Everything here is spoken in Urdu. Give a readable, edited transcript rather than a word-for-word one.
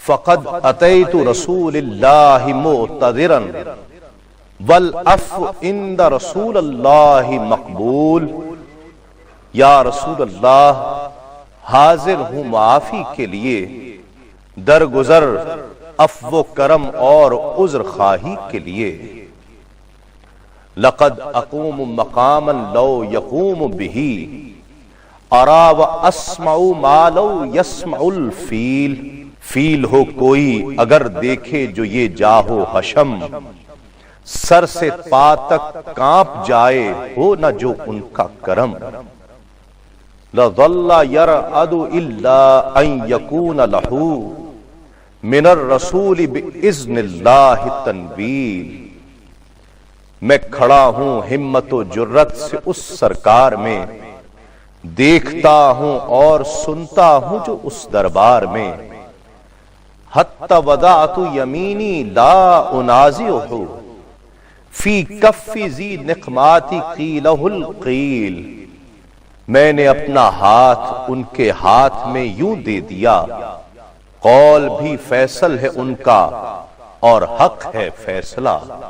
فقد اتیت رسول اللہ معتذرا والعفو عند رسول اللہ مقبول۔ یا رسول اللہ، حاضر ہوں معافی کے لیے، درگزر عفو و کرم اور عذر خواہی کے لیے۔ لقد اقوم مقاما لو یقوم به ارا واسمع ما لو یسمع الفیل۔ فیل ہو کوئی اگر دیکھے جو یہ جاہو حشم، سر سے پا تک کانپ جائے ہو نہ جو ان کا کرم۔ لَظَلَّ يَرْعَدُ إِلَّا أَن يَكُونَ لَهُ مِنَ الرَّسُولِ بِإِذْنِ اللَّهِ تَنْوِيلٌ۔ میں کھڑا ہوں ہمت و جرت سے اس سرکار میں، دیکھتا ہوں اور سنتا ہوں جو اس دربار میں۔ حتی وضعت یمینی لا انازعہ فی کف ذی نقمات قیلہ القیل۔ میں نے اپنا ہاتھ ان کے ہاتھ میں یوں دے دیا، قول بھی فیصل ہے ان کا اور حق ہے فیصلہ۔